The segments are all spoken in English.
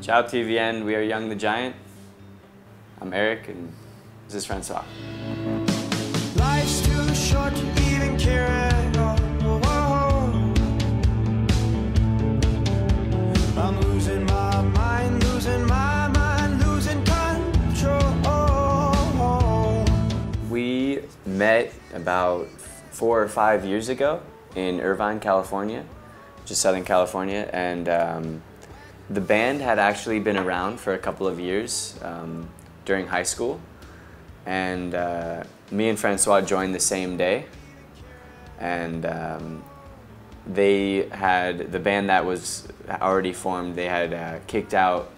Ciao TVN, we are Young the Giant. I'm Eric and this is François. Life's too short to even care at all. I'm losing my mind, losing my mind, losing control. We met about 4 or 5 years ago in Irvine, California, just Southern California, and the band had actually been around for a couple of years during high school, and me and François joined the same day, and they had, the band that was already formed, they had kicked out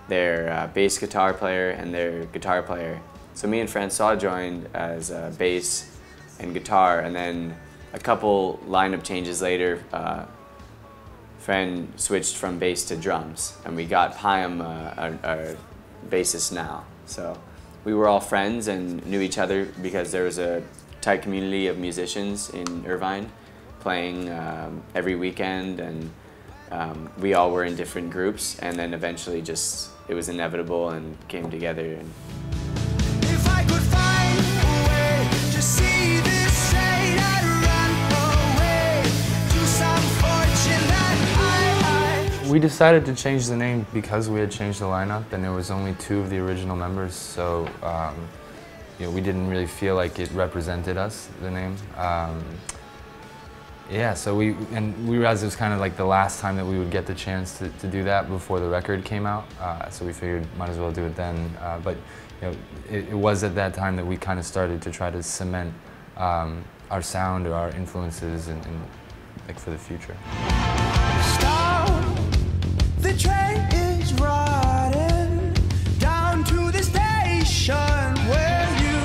their bass guitar player and their guitar player. So me and François joined as bass and guitar, and then a couple lineup changes later, Fran switched from bass to drums, and we got Payam, our bassist now. So we were all friends and knew each other because there was a tight community of musicians in Irvine playing every weekend, and we all were in different groups, and then eventually just it was inevitable and came together. If I could find a way to see this train, I'd run away to some fortune that We decided to change the name because we had changed the lineup and there was only 2 of the original members, so you know, we didn't really feel like it represented us, the name. Yeah, so we realized it was kind of like the last time that we would get the chance to do that before the record came out, so we figured might as well do it then. But you know, it was at that time that we kind of started to try to cement our sound or our influences and like for the future. the train is riding down to the station where you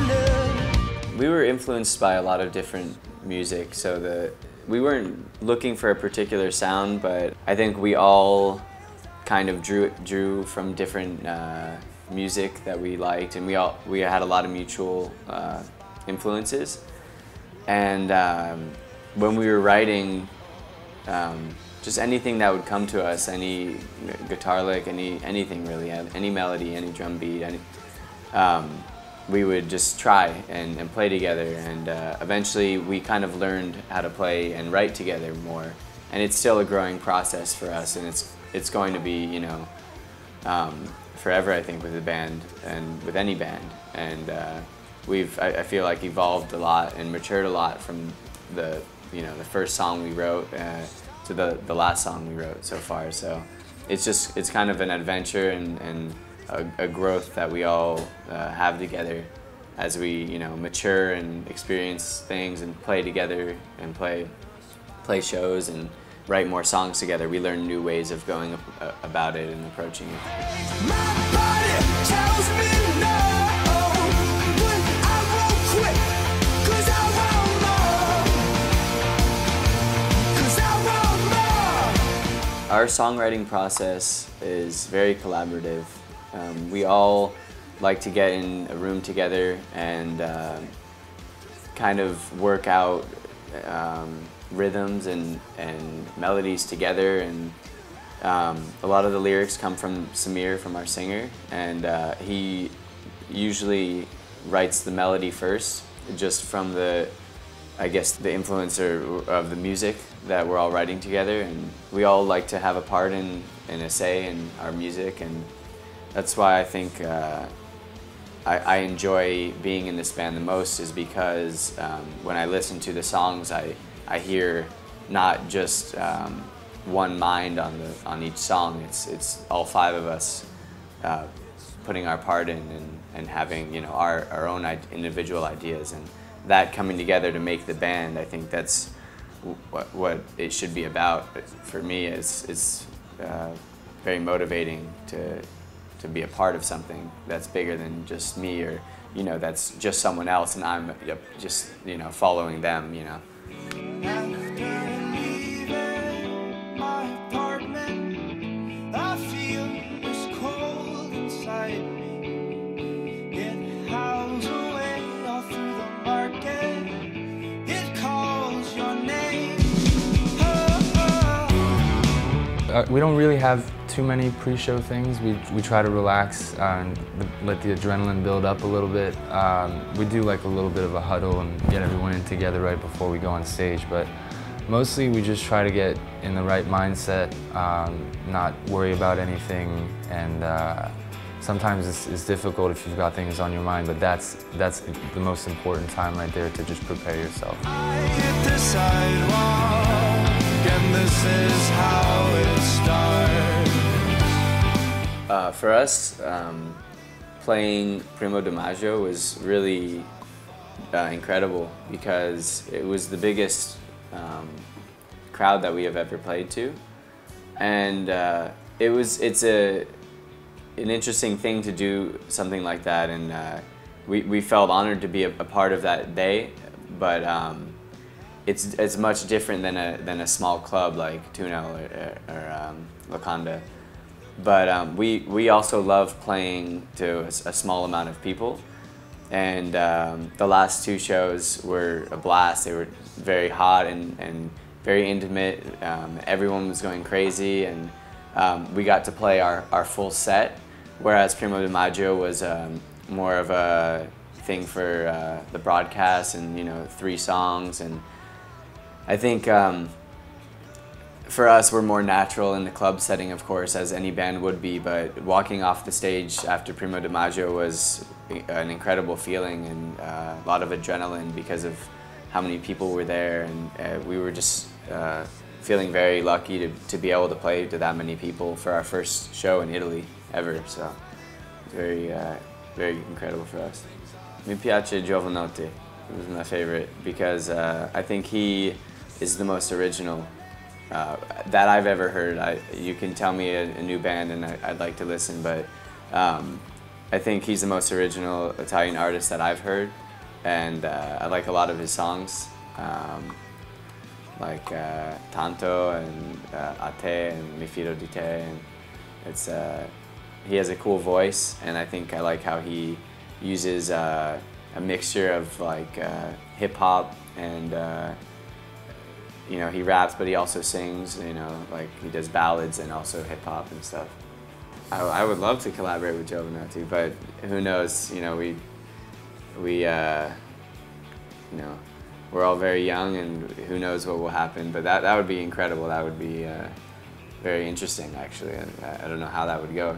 live. We were influenced by a lot of different music, so we weren't looking for a particular sound, but I think we all kind of drew from different music that we liked, and we had a lot of mutual influences. And when we were writing, just anything that would come to us, any guitar lick, anything really, any melody, any drum beat, we would just try and play together, and eventually we kind of learned how to play and write together more. And it's still a growing process for us, and it's going to be, you know, forever, I think, with the band and with any band. And I feel like, evolved a lot and matured a lot from the first song we wrote to the last song we wrote so far. So it's kind of an adventure and a growth that we all have together as we, you know, mature and experience things and play together and play shows and write more songs together. We learn new ways of going about it and approaching it. My body tells me no, but I won't quit, 'cause I want more, 'cause I want more. Our songwriting process is very collaborative. We all like to get in a room together and kind of work out rhythms and melodies together, and a lot of the lyrics come from Samir, from our singer, and he usually writes the melody first, just from I guess the influence of the music that we're all writing together, and we all like to have a part in a say in our music, and that's why I think I enjoy being in this band the most, is because when I listen to the songs, I hear not just one mind on each song. It's all 5 of us putting our part in and having, you know, our own individual ideas, and that coming together to make the band. I think that's what it should be about. But for me, it's very motivating to be a part of something that's bigger than just me, or, you know, that's just someone else and I'm just, you know, following them, you know. After leaving my apartment, I feel this cold inside me. It howls away all through the market. It calls your name. Oh, oh. We don't really have too many pre-show things. We try to relax and let the adrenaline build up a little bit. We do like a little bit of a huddle and get everyone in together right before we go on stage, but mostly we just try to get in the right mindset, not worry about anything, and sometimes it's difficult if you've got things on your mind, but that's the most important time right there, to just prepare yourself. I hit the sidewalk, and this is how it starts. For us, playing Primo di Maggio was really incredible because it was the biggest crowd that we have ever played to, and it's an interesting thing to do something like that, and we felt honored to be a part of that day, but it's much different than a small club like Tunel or Locanda. But we also love playing to a small amount of people, and the last two shows were a blast. They were very hot and very intimate. Everyone was going crazy, and we got to play our full set, whereas Primo di Maggio was more of a thing for the broadcast, and 3 songs. And I think for us, we're more natural in the club setting, of course, as any band would be, but walking off the stage after Primo di Maggio was an incredible feeling, and a lot of adrenaline because of how many people were there, and we were just feeling very lucky to be able to play to that many people for our first show in Italy ever, so very incredible for us. Mi piace Giovanotti. It was my favorite because I think he is the most original that I've ever heard. You can tell me a new band and I'd like to listen, but I think he's the most original Italian artist that I've heard, and I like a lot of his songs, like Tanto and A Te and Mi Fido di Te, and he has a cool voice, and I think I like how he uses a mixture of like hip hop and he raps, but he also sings, like he does ballads and also hip hop and stuff. I would love to collaborate with Giovanotti, but who knows? We're all very young, and who knows what will happen. But that would be incredible. That would be very interesting, actually. I don't know how that would go.